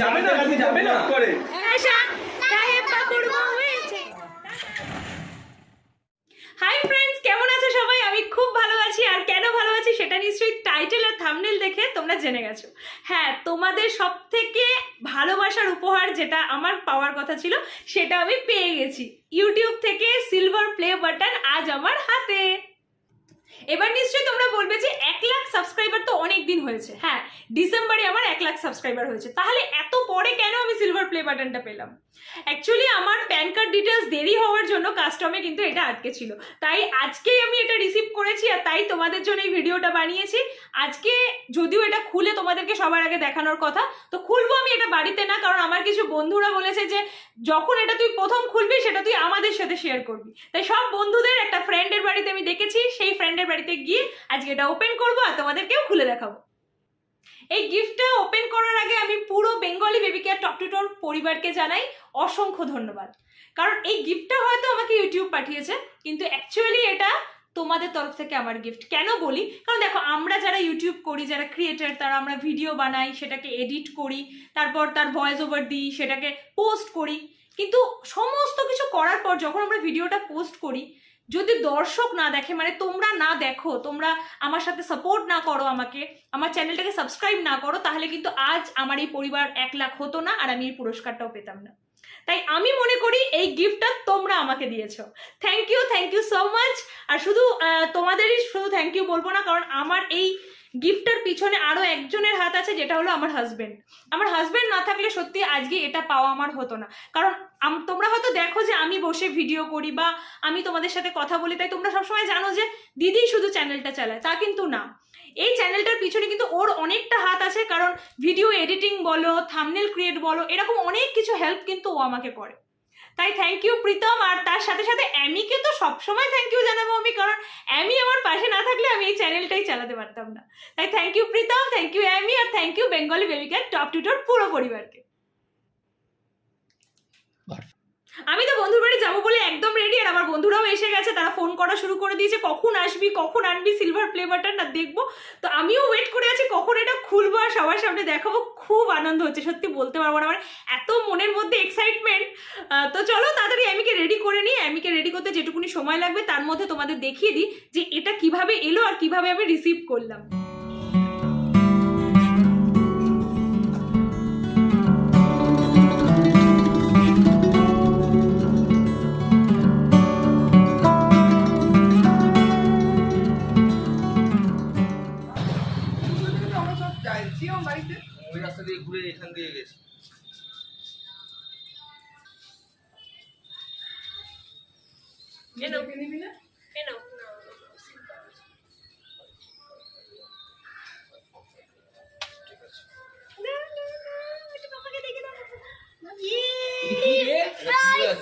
যাবে না করে হাই ফ্রেন্ডস, কেমন আছো সবাই? আমি খুব ভালো আছি। আর কেন ভালো আছি সেটা নিশ্চয়ই টাইটেল আর থাম্বনেল দেখে তোমরা জেনে গেছো। হ্যাঁ, তোমাদের সব থেকে ভালোবাসার উপহার যেটা আমার পাওয়ার কথা ছিল সেটা আমি পেয়ে গেছি। ইউটিউব থেকে সিলভার প্লে বাটন আজ আমার হাতে। এবার নিশ্চয়ই তোমরা বলবে যে 1 লাখ সাবস্ক্রাইবার তো অনেক দিন হয়েছে। হ্যাঁ, ডিসেম্বরে আমার 1 লাখ সাবস্ক্রাইবার হয়েছে। তাহলে এত পরে কেন আমি সিলভার প্লে বাটনটা পেলাম? অ্যাকচুয়ালি আমার প্যান কার্ড ডিটেলস দেরি হওয়ার জন্য কাস্টমে কিন্তু এটা আটকে ছিল, তাই আজকেই আমি এটা রিসিভ করেছি আর তাই তোমাদের জন্য এই ভিডিওটা বানিয়েছি। আজকে যদিও এটা খুলে তোমাদেরকে সবার আগে দেখানোর কথা, তো খুলবো আমি এটা বাড়িতে না, কারণ আমার কিছু বন্ধুরা বলেছে যে যখন এটা তুই প্রথম খুলবি সেটা তুই আমাদের সাথে শেয়ার করবি। তাই সব বন্ধুদের একটা ফ্রেন্ডের বাড়িতে আমি দেখেছি, সেই ফ্রেন্ডের বাড়িতে গিয়ে আজকে এটা ওপেন করবো আর তোমাদেরকেও খুলে দেখাবো। এই গিফটটা ওপেন করার আগে আমি পুরো Bengali baby care top to toe পরিবারকে জানাই অসংখ্য ধন্যবাদ। কারণ এই গিফটটা হয়তো আমাকে ইউটিউব পাঠিয়েছে, কিন্তু অ্যাকচুয়ালি এটা তোমাদের তরফ থেকে আমার গিফট। কেন বলি? কারণ দেখো, আমরা যারা ইউটিউব করি, যারা ক্রিয়েটার, তারা আমরা ভিডিও বানাই, সেটাকে এডিট করি, তারপর তার ভয়েস ওভার দিই, সেটাকে পোস্ট করি। কিন্তু সমস্ত কিছু করার পর যখন আমরা ভিডিওটা পোস্ট করি, যদি দর্শক না দেখে, মানে তোমরা না দেখো, তোমরা আমার সাথে সাপোর্ট না করো, আমাকে আমার চ্যানেলটাকে সাবস্ক্রাইব না করো, তাহলে কিন্তু আজ আমার এই পরিবার 1 লাখ হতো না আর আমি এই পুরস্কারটাও পেতাম না। তাই আমি মনে করি এই গিফটটা তোমরা আমাকে দিয়েছো। Thank you so much. আর শুধু তোমাদেরই শুধু থ্যাংক ইউ বলবো না, কারণ আমার এই গিফটটার পিছনে আরো একজনের হাত আছে, যেটা হলো আমার হাজবেন্ড। আমার হাজবেন্ড না থাকলে সত্যি আজকে এটা পাওয়া আমার হতো না। কারণ তোমরা হয়তো দেখো যে আমি বসে ভিডিও করি বা আমি তোমাদের সাথে কথা বলি, তাই তোমরা সবসময় জানো যে দিদি শুধু চ্যানেলটা চালায়, তা কিন্তু না। এই চ্যানেলটার পিছনে কিন্তু ওর অনেকটা হাত আছে, কারণ ভিডিও এডিটিং বলো, থাম্বনেল ক্রিয়েট বলো, এরকম অনেক কিছু হেল্প কিন্তু ও আমাকে করে। তাই থ্যাংক ইউ প্রীতম। আর তার সাথে সাথে অ্যামিকে তো সবসময় থ্যাংক ইউ জানাবো আমি, কারণ অ্যামি আমার পাশে না থাকলে আমি এই চ্যানেলটাই চালাতে পারতাম না। তাই thank you Pritam, thank you Amy, আর thank you Bengali baby care top to টোর পুরো পরিবারকে। আমি তো বন্ধুর বাড়ি যাবো বলে একদম রেডি, আর আমার বন্ধুরাও এসে গেছে। তারা ফোন করা শুরু করে দিয়েছে, কখন আসবি, কখন আনবি সিলভার প্লে বাটন, না দেখবো। তো আমিও ওয়েট করে আছি কখন এটা খুলবো আর সবার সামনে দেখাবো। খুব আনন্দ হচ্ছে, সত্যি বলতে পারবো না, আমার এত মনের মধ্যে এক্সাইটমেন্ট। তো চলো তাড়াতাড়ি অ্যামিকে রেডি করে নিই। অ্যামিকে রেডি করতে যেটুকুনি সময় লাগবে তার মধ্যে তোমাদের দেখিয়ে দিই যে এটা কিভাবে এলো আর কিভাবে আমি রিসিভ করলাম। ওই রাস্তা দিয়ে ঘুরে এখান দিয়ে গেছি।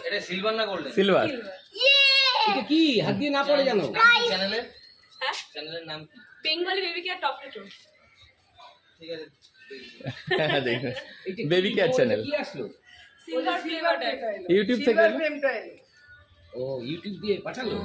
এটা সিলভার না গোল্ডেন? সিলভার। এটা কি হাত দিয়ে না পড়ে জানো? চ্যানেলের নাম কি? Bengali baby care top to toe. ঠিক আছে, দেখো বেবি কেয়ার চ্যানেল। কি আসলো? সিলভার প্লে বাটন ইউটিউব থেকে। ও ইউটিউব দিয়ে পাঠালো।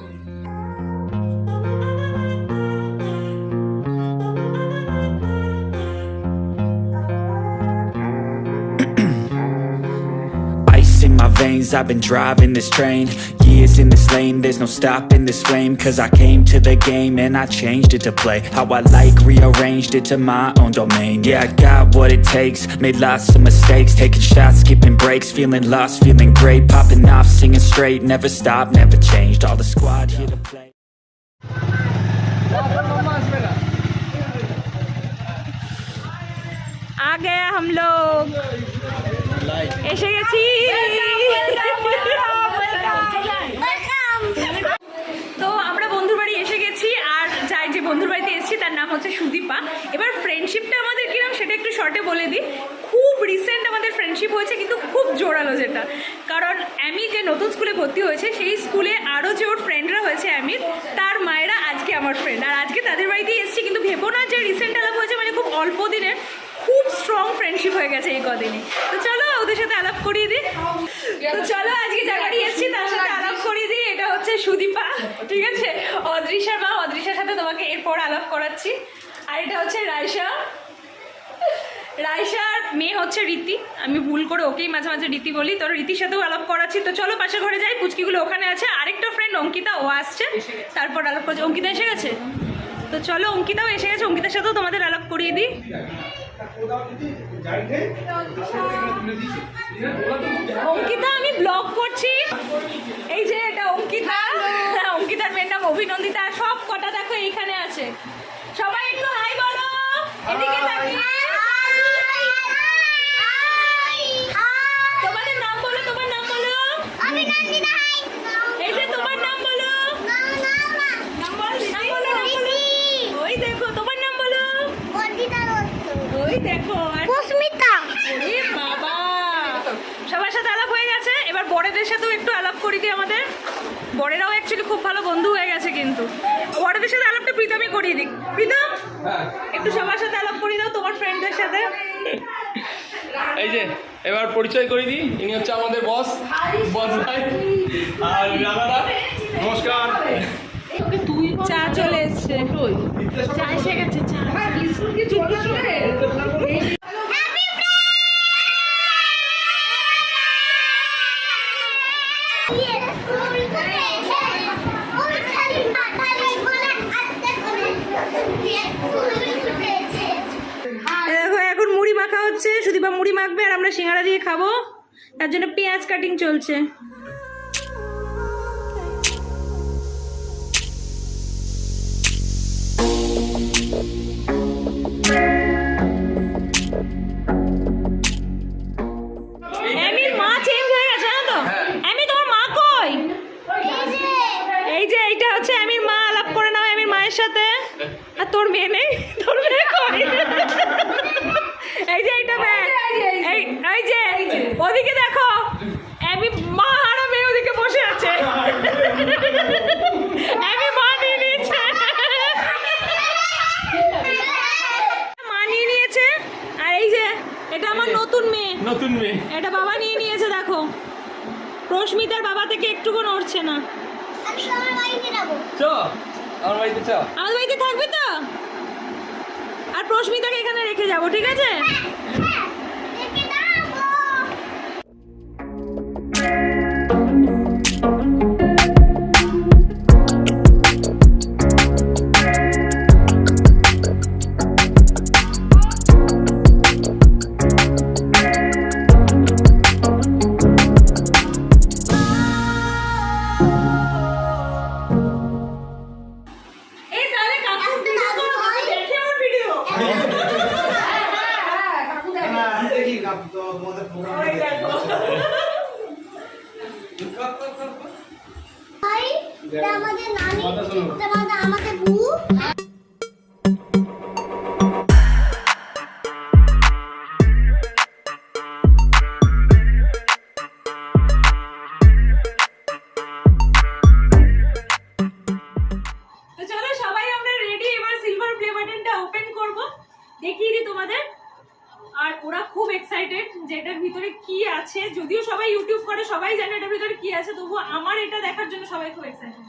In my veins, I've been driving this train. Years in this lane, there's no stopping this flame. Cause I came to the game and I changed it to play how I like, rearranged it to my own domain. Yeah, I got what it takes, made lots of mistakes, taking shots, skipping breaks, feeling lost, feeling great, popping off, singing straight, never stopped, never changed. All the squad here to play. आ गया हम लोग, এসে গেছি। তো আমরা বন্ধুর বাড়ি এসে গেছি, আর যাই যে বন্ধুর বাড়িতে এসেছি তার নাম হচ্ছে সুদীপা। এবার ফ্রেন্ডশিপটা আমাদের কিরম সেটা একটু শর্টে বলে দিই। খুব রিসেন্ট আমাদের ফ্রেন্ডশিপ হয়েছে, কিন্তু খুব জোরালো যেটা, কারণ আমি যে নতুন স্কুলে ভর্তি হয়েছে সেই স্কুলে আরও যে ওর ফ্রেন্ডরা হয়েছে অ্যামির, তার মায়েরা আজকে আমার ফ্রেন্ড, আর আজকে তাদের বাড়িতেই এসেছি। কিন্তু ভেবো না যে রিসেন্ট আলাপ হয়েছে, মানে খুব অল্প দিনের খুব স্ট্রং ফ্রেন্ডশিপ হয়ে গেছে এই কদিনে। তো চলো ওদের সাথে আলাপ করিয়ে দিই। তো চলো আজকে যা বাড়ি এসেছি তার সাথে আলাপ করিয়ে দিই। এটা হচ্ছে সুদীপা, ঠিক আছে, অদৃশার মা। অদৃশার সাথে তোমাকে এরপর আলাপ করাচ্ছি। আর এটা হচ্ছে রায়শা, রাইসার মেয়ে হচ্ছে রীতি, আমি ভুল করে ওকেই মাঝে মাঝে রীতি বলি, তো রীতির সাথেও আলাপ করাচ্ছি। তো চলো পাশের ঘরে যাই, পুচকিগুলো ওখানে আছে, আরেকটা ফ্রেন্ড অঙ্কিতা ও আসছে, তারপর আলাপ করছে। অঙ্কিতা এসে গেছে, তো চলো অঙ্কিতাও এসে গেছে, অঙ্কিতার সাথেও তোমাদের আলাপ করিয়ে দিই। অঙ্কিতা আমি ব্লগ করছি, এই যে এটা অঙ্কিতা, অঙ্কিতার মেয়ের নাম অভিনন্দিতা, সব কটা দেখো এইখানে আছে। সবাই একটু হাই বলো, এদিকে তাকিয়ে। তোমাদের নাম বলো, তোমার নাম বলো। এই যে তোমার নাম বলো, নাম বলো। ওই দেখো তোমার নাম বলো, ওই দেখো ওরে বাবা, সবার সাথে আলাপ হয়ে গেছে। এবার বড়দের সাথেও একটু আলাপ করি দিই আমাদের। বড়েরাও অ্যাকচুয়ালি খুব ভালো বন্ধু হয়ে গেছে, কিন্তু বড়দের সাথে আলাপটা প্রীতমই করিয়ে দিই। প্রীতম একটু সবার সাথে আলাপ করিয়ে দাও, তোমার ফ্রেন্ডদের সাথে। এই যে এবার পরিচয় করে দিই, ইনি হচ্ছে আমাদের বস ভাই। আর রানাদা নমস্কার। চা চলে এসছে, চা এসে গেছে, চা দেখো এখন মুড়ি মাখা হচ্ছে, সুদীপা মুড়ি মাখবে আর আমরা সিঙ্গারা দিয়ে খাবো, তার জন্য পেঁয়াজ কাটিং চলছে। এমির মা চেঞ্জ হয়ে গেছে না তো? এমি তোমার মা কই? এই যে এইটা হচ্ছে এমির মা, আলাপ করে নাও এমির মায়ের সাথে। আর তোর মেয়ে নেই, তোর মেয়ে কই? এই যে এইটা মেয়ে, এই যে ওদিকে দেখো, এমি মা আর মেয়ে ওদিকে বসে আছে। এমি মা নিয়ে নিয়েছে, মা নিয়ে নিয়েছে। আর এই যে এটা আমার নতুন মেয়ে, এটা বাবা নিয়ে নিয়েছে। দেখো প্রস্মিতার বাবা থেকে একটুকু নড়ছে না। আমাদের বাড়িতে থাকবে তো? আর প্রস্মিতাকে এখানে রেখে যাবো, ঠিক আছে? আমাদের নানি, আমাদের বউ। দেখিয়ে দিই তোমাদের। আর ওরা খুব এক্সাইটেড যে এটার ভিতরে কি আছে, যদিও সবাই ইউটিউব করে, সবাই জানে এটার ভিতরে কি আছে, তবুও আমার এটা দেখার জন্য সবাই খুব এক্সাইটেড।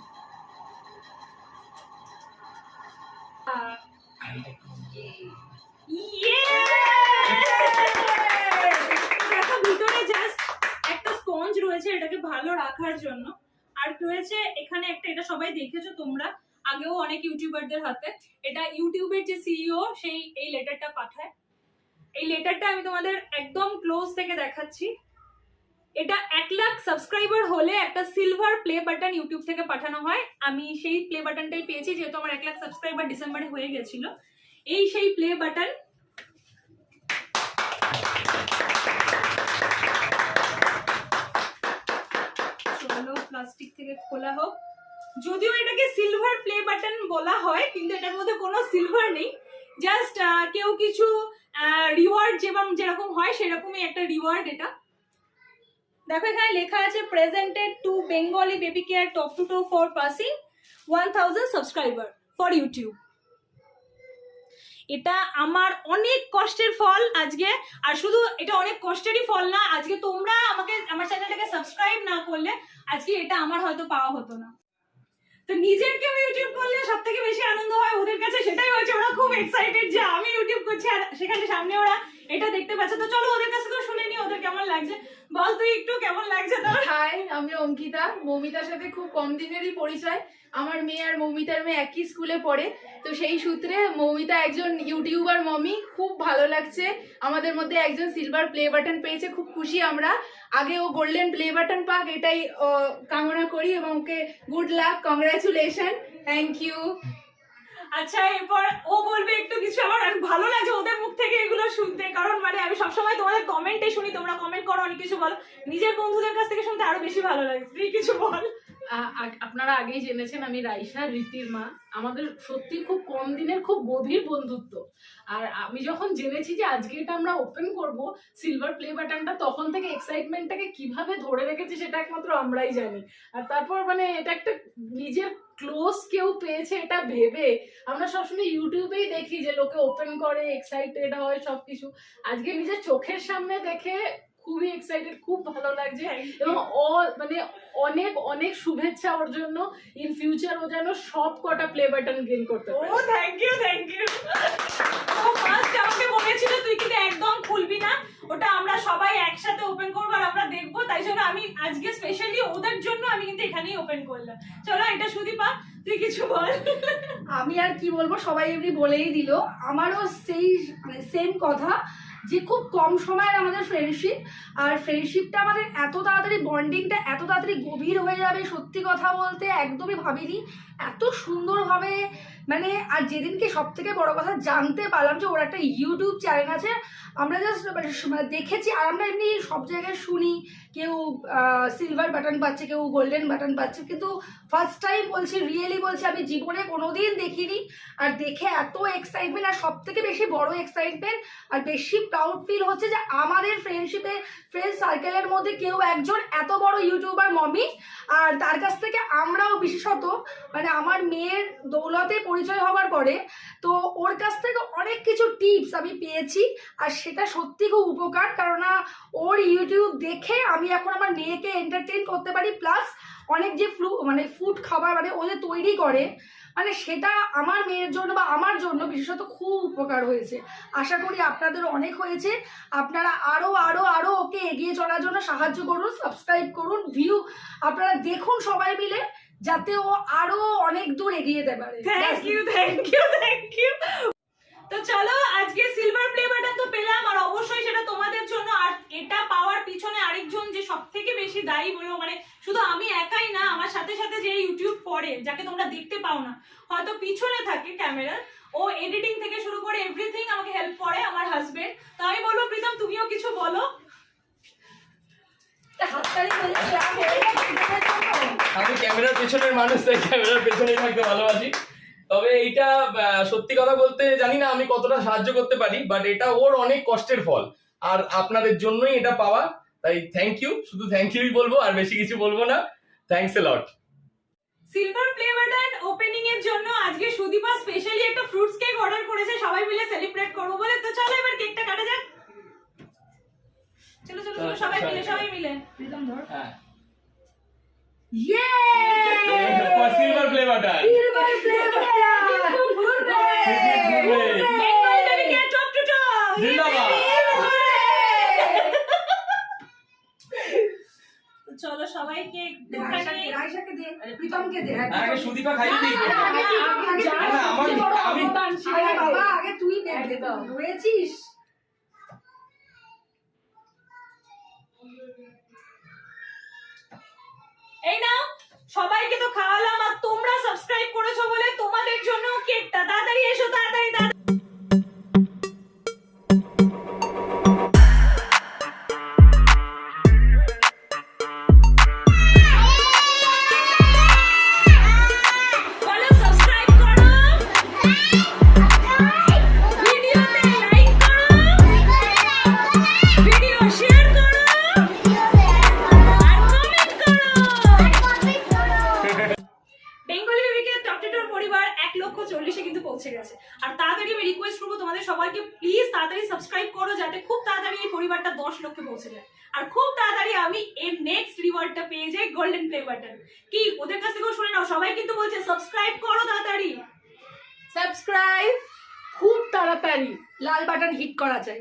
দেখো ভিতরে জাস্ট একটা স্পঞ্জ রয়েছে এটাকে ভালো রাখার জন্য, আর রয়েছে এখানে একটা, এটা সবাই দেখেছো তোমরা আগেও অনেক ইউটিউবারদের হাতে। এটা ইউটিউবের যে সিইও সেই এই লেটারটা পাঠায়। এই লেটারটা আমি তোমাদের একদম ক্লোজ থেকে দেখাচ্ছি। এটা 1 লাখ সাবস্ক্রাইবার হলে একটা সিলভার প্লে বাটন ইউটিউব থেকে পাঠানো হয়। আমি সেই প্লে বাটনটাই পেয়েছি, যেহেতু আমার 1 লাখ সাবস্ক্রাইবার ডিসেম্বরে হয়ে গেছিল। এই সেই প্লে বাটন। চলো প্লাস্টিক থেকে খোলা হোক। যদিও এটাকে সিলভার প্লে বাটন বলা হয়, কিন্তু এটার মধ্যে কোনো সিলভার নেই, জাস্ট কেউ কিছু রিওয়ার্ড যেরকম হয় সেরকমই একটা রিওয়ার্ড এটা। দেখো এখানে লেখা আছে presented to Bengali baby care top to toe for passing 1000 subscriber for YouTube. এটা আমার অনেক কষ্টের ফল আজকে। আর শুধু এটা অনেক কষ্টেরই ফল না, আজকে তোমরা আমাকে আমার চ্যানেলটাকে সাবস্ক্রাইব না করলে আজকে এটা আমার হয়তো পাওয়া হতো না। তো নিজের কেউ ইউটিউব করলে সব থেকে বেশি আনন্দ হয় ওদের কাছে, সেটাই হচ্ছে ওরা খুব এক্সাইটেড যে আমি ইউটিউব করছি, আর সেখানে সামনে ওরা এটা দেখতে পাচ্ছ। তো চলো ওদের কাছে তো শুনে নি ওদের কেমন লাগছে। বল তুই একটু কেমন লাগছে তোর? হাই, আমি অঙ্কিতা। মৌমিতার সাথে খুব কম দিনেরই পরিচয়। আমার মেয়ে আর মৌমিতার মেয়ে একই স্কুলে পড়ে, তো সেই সূত্রে মৌমিতা একজন ইউটিউবার মমি। খুব ভালো লাগছে, আমাদের মধ্যে একজন সিলভার প্লে বাটন পেয়েছে, খুব খুশি আমরা। আগে ও গোল্ডেন প্লে বাটন পাক এটাই কামনা করি, এবং okay good luck, congratulation, thank you. আচ্ছা, এরপর ও বলবে একটু কিছু। আমার ভালো লাগছে ওদের মুখ থেকে এগুলো শুনতে, কারণ মানে আমি সবসময় তোমাদের কমেন্টে শুনি, তোমরা কমেন্ট করো অনেক কিছু বলো, নিজের বন্ধুদের কাছ থেকে শুনতে আরো বেশি ভালো লাগে। তুই কিছু বল। আপনারা আগেই জেনেছেন আমি রাইসা, রীতির মা। আমাদের সত্যি খুব কম দিনের খুব গভীর বন্ধুত্ব। আর আমি যখন জেনেছি যে আজকে এটা আমরা ওপেন করব সিলভার প্লে বাটনটা, তখন থেকে এক্সাইটমেন্টটাকে কিভাবে ধরে রেখেছি সেটা একমাত্র আমরাই জানি। আর তারপর মানে এটা একটা নিজের ক্লোজ কেউ পেয়েছে এটা ভেবে, আমরা সবসময় ইউটিউবেই দেখি যে লোকে ওপেন করে, এক্সাইটেড হয় সবকিছু। আজকে নিজের চোখের সামনে দেখে খুবই এক্সাইটেড, খুব ভালো লাগছে। এবং ও মানে অনেক অনেক শুভেচ্ছা ওর জন্য। ইন ফিউচার ও যেন সব কটা প্লে বাটন গেইন করতে পারে। ও থ্যাংক ইউ, থ্যাংক ইউ। ও ফার্স্ট আমাকে বলেছিল তুই কিন্তু একদম খুলবি না, ওটা আমরা সবাই একসাথে ওপেন করব আর আমরা দেখবো। তাই জন্য আমি আজকে স্পেশালি ওদের জন্য আমি কিন্তু এখানেই ওপেন করলাম। চলো এটা সুদীপা, তুই কিছু বল। আমি আর কি বলবো, সবাই এমনি বলেই দিল। আমারও সেই মানে সেম কথা, যে খুব কম সময়ের আমাদের ফ্রেন্ডশিপ, আর ফ্রেন্ডশিপটা আমাদের এত তাড়াতাড়ি, বন্ডিংটা এত তাড়াতাড়ি গভীর হয়ে যাবে, সত্যি কথা বলতে একদমই ভাবিনি। এত সুন্দরভাবে মানে, আর যেদিনকে সব থেকে বড় কথা জানতে পারলাম যে ওর একটা ইউটিউব চ্যানেল আছে, আমরা জাস্ট মানে দেখেছি, আর আমরা এমনি সব জায়গায় শুনি কেউ সিলভার বাটন পাচ্ছে, কেউ গোল্ডেন বাটন পাচ্ছে, কিন্তু ফার্স্ট টাইম বলছি, রিয়েলি বলছি, আমি জীবনে কোনোদিন দেখিনি। আর দেখে এত এক্সাইটমেন্ট, আর সব থেকে বেশি বড় এক্সাইটমেন্ট আর বেশি প্রাউড ফিল হচ্ছে যে আমাদের ফ্রেন্ড সার্কেলের মধ্যে কেউ একজন এত বড় ইউটিউবার মমি। আর তার কাছ থেকে আমরাও বিশেষত মানে আমার মেয়ের দৌলতে পরিচয় হওয়ার পরে, তো ওর কাছ থেকে অনেক কিছু টিপস আমি পেয়েছি, আর সেটা সত্যি খুব উপকার। কেননা ওর ইউটিউব দেখে আমি এখন আমার মেয়েকে এন্টারটেইন করতে পারি, প্লাস অনেক যে ফুড খাবার মানে ও যে তৈরি করে, মানে সেটা আমার মেয়ের জন্য বা আমার জন্য বিশেষত খুব উপকার হয়েছে। আশা করি আপনাদের অনেক হয়েছে। আপনারা আরো আরো আরো ওকে এগিয়ে চলার জন্য সাহায্য করুন, সাবস্ক্রাইব করুন, ভিউ আপনারা দেখুন সবাই মিলে, যাতে ও আরো অনেক দূর এগিয়ে যেতে পারে। Thank you, thank you, thank you. তো চলো, আজকে সিলভার প্লে বাটন তো পেলাম, আর অবশ্যই সেটা তোমাদের জন্য। আর এটা পাওয়ার পিছনে আরেকজন যে সব থেকে বেশি দায়ী বলবো, মানে শুধু আমি একাই না, আমার সাথে সাথে যে ইউটিউব করে, যাকে তোমরা দেখতে পাও না, হয়তো পিছনে থাকে ক্যামেরার, ও এডিটিং থেকে শুরু করে এভরিথিং আমাকে হেল্প করে, আমার হাজবেন্ড। তো আমি বলবো প্রীতম তুমিও কিছু বলো। আমি ক্যামেরার পেছনের মানুষ, তাই ক্যামেরার পেছনেই থাকতে ভালোবাসি। তবে এইটা সত্যি কথা বলতে জানি না আমি কতটা সাহায্য করতে পারি, বাট এটা ওর অনেক কষ্টের ফল, আর আপনাদের জন্যই এটা পাওয়া। তাই থ্যাংক ইউ, শুধু থ্যাংক ইউই বলবো, আর বেশি কিছু বলবো না। Thanks a lot. Silver play button opening এর জন্য আজকে সুদীপা স্পেশালি একটা ফ্রুটস কেক অর্ডার করেছে, সবাই মিলে সেলিব্রেট করবো বলে। তো চলো এবার কেকটা কাটা যাক। চলো চলো চলো, সবাই মিলে, সবাই মিলে। প্রীতম ধর। হ্যাঁ, ইয়ে silver play button, silver play Bengali baby কে টপ টু টপ জিন্দাবাদ। চলো সবাইকে রাইসাকে দে, প্রীতমকে দে। আগে সুদীপা খাইয়ে দিই। বাবা আগে তুই দে, রয়েছিস। এই নাও, সবাইকে তো খাওয়ালাম, আর তোমরা সাবস্ক্রাইব করেছো বলে তোমাদের জন্য কেকটা। তাড়াতাড়ি এসো, তাড়াতাড়ি তাড়াতাড়ি। বেঙ্গলি বেবিকে টপ টু টপ পরিবার 1,40,000-এ কিন্তু পৌঁছে গেছে। আর তাড়াতাড়ি আমি রিকোয়েস্ট করবো তোমাদের সবাইকে, প্লিজ তাড়াতাড়ি সাবস্ক্রাইব করো, যাতে খুব তাড়াতাড়ি এই পরিবারটা 10 লক্ষে পৌঁছে যায়, আর খুব তাড়াতাড়ি আমি এর নেক্সট রিওয়ার্ডটা পেয়ে যাই, গোল্ডেন প্লে বাটন। কি ওদের কাছ থেকেও শুনে নাও, সবাই কিন্তু বলছে সাবস্ক্রাইব করো তাড়াতাড়ি। সাবস্ক্রাইব খুব তাড়াতাড়ি, লাল বাটন হিট করা চাই।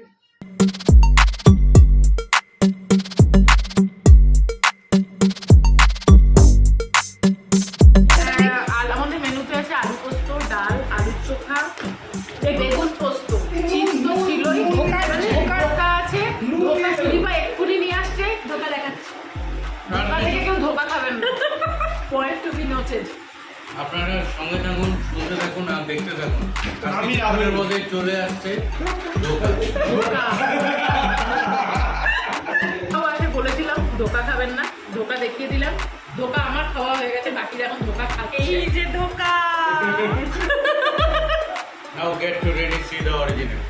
আপনারা সঙ্গে থাকুন, শুনতে থাকুন আর দেখতে থাকুন। আমি আপনার মধ্যে চলে আসছে ধোকা। বলেছিলাম ধোকা খাবেন না, ধোকা দেখিয়ে দিলাম। ধোকা আমার খাওয়া হয়ে গেছে, বাকি এখন ধোকা খাচ্ছে। এই যে ধোকা। Now get to ready see the original.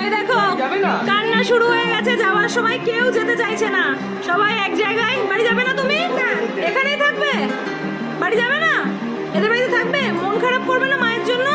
এই দেখো কান্না শুরু হয়ে গেছে, যাওয়ার সময় কেউ যেতে চাইছে না, সবাই এক জায়গায়। বাড়ি যাবে না তুমি? এখানেই থাকবে? বাড়ি যাবে না? এদের বাড়িতে থাকবে? মন খারাপ করবে না মায়ের জন্য?